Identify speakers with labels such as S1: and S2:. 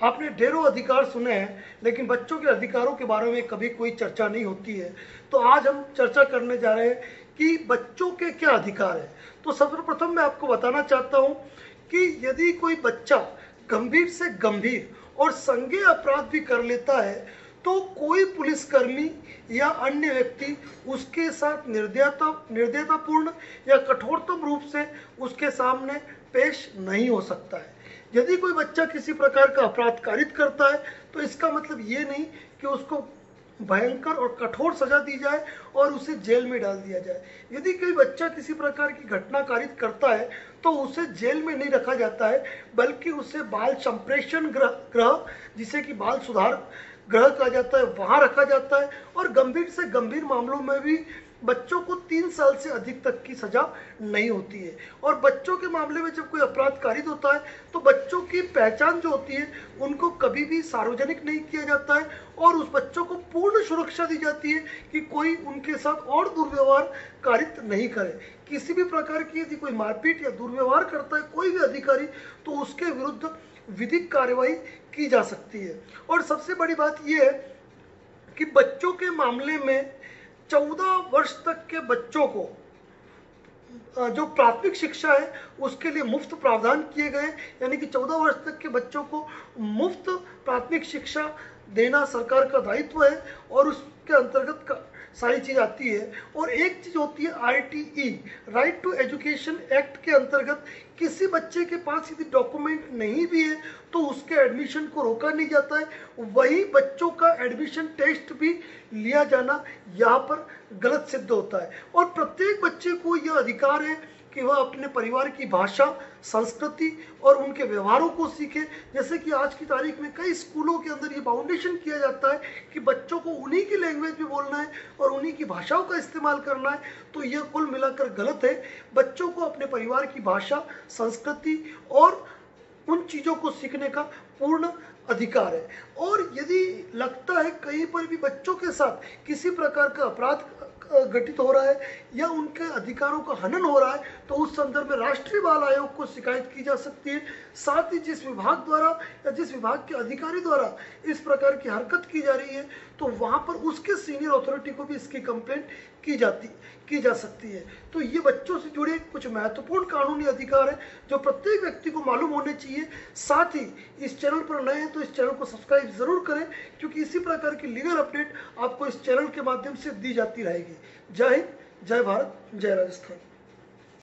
S1: आपने ढेरों अधिकार सुने हैं, लेकिन बच्चों के अधिकारों के बारे में कभी कोई चर्चा नहीं होती है। तो आज हम चर्चा करने जा रहे हैं कि बच्चों के क्या अधिकार हैं। तो सर्वप्रथम मैं आपको बताना चाहता हूं कि यदि कोई बच्चा गंभीर से गंभीर और संज्ञेय अपराध भी कर लेता है तो कोई पुलिसकर्मी या अन्य व्यक्ति उसके साथ निर्दयतापूर्ण या कठोरतम रूप से उसके सामने पेश नहीं हो सकता है। यदि कोई बच्चा किसी प्रकार का अपराध कारित करता है तो इसका मतलब ये नहीं कि उसको भयंकर और कठोर सजा दी जाए और उसे जेल में डाल दिया जाए। यदि कोई बच्चा किसी प्रकार की घटना कारित करता है तो उसे जेल में नहीं रखा जाता है, बल्कि उसे बाल संप्रेषण गृह जिसे कि बाल सुधार गृह कहा जाता है, वहां रखा जाता है। और गंभीर से गंभीर मामलों में भी बच्चों को 3 साल से अधिक तक की सजा नहीं होती है। और बच्चों के मामले में जब कोई अपराध कारित होता है तो बच्चों की पहचान जो होती है उनको कभी भी सार्वजनिक नहीं किया जाता है और उस बच्चों को पूर्ण सुरक्षा दी जाती है कि कोई उनके साथ और दुर्व्यवहार कारित नहीं करे। किसी भी प्रकार की यदि कोई मारपीट या दुर्व्यवहार करता है कोई भी अधिकारी तो उसके विरुद्ध विधिक कार्रवाई की जा सकती है। और सबसे बड़ी बात यह है कि बच्चों के मामले में 14 वर्ष तक के बच्चों को जो प्राथमिक शिक्षा है उसके लिए मुफ्त प्रावधान किए गए, यानी कि 14 वर्ष तक के बच्चों को मुफ्त प्राथमिक शिक्षा देना सरकार का दायित्व है और उसके अंतर्गत सारी चीज आती है। और एक चीज होती है RTE, right to education act के अंतर्गत किसी बच्चे के पास यदि डॉक्यूमेंट नहीं भी है तो उसके एडमिशन को रोका नहीं जाता है। वही बच्चों का एडमिशन टेस्ट भी लिया जाना यहाँ पर गलत सिद्ध होता है। और प्रत्येक बच्चे को यह अधिकार है कि वह अपने परिवार की भाषा, संस्कृति और उनके व्यवहारों को सीखे। जैसे कि आज की तारीख में कई स्कूलों के अंदर ये फाउंडेशन किया जाता है कि बच्चों को उन्हीं की लैंग्वेज में बोलना है और उन्हीं की भाषाओं का इस्तेमाल करना है। तो यह कुल मिलाकर गलत है। बच्चों को अपने परिवार की भाषा, संस्कृति और उन चीज़ों को सीखने का पूर्ण अधिकार है। और यदि लगता है कहीं पर भी बच्चों के साथ किसी प्रकार का अपराध घटित हो रहा है या उनके अधिकारों का हनन हो रहा है तो उस संदर्भ में राष्ट्रीय बाल आयोग को शिकायत की जा सकती है। साथ ही जिस विभाग द्वारा या जिस विभाग के अधिकारी द्वारा इस प्रकार की हरकत की जा रही है तो वहां पर उसके सीनियर अथॉरिटी को भी इसकी कंप्लेंट की जा सकती है। तो ये बच्चों से जुड़े कुछ महत्वपूर्ण कानूनी अधिकार है जो प्रत्येक व्यक्ति को मालूम होने चाहिए। साथ ही इस चैनल पर नए हैं तो इस चैनल को सब्सक्राइब जरूर करें, क्योंकि इसी प्रकार की लीगल अपडेट आपको इस चैनल के माध्यम से दी जाती रहेगी। जय हिंद, जय भारत, जय राजस्थान।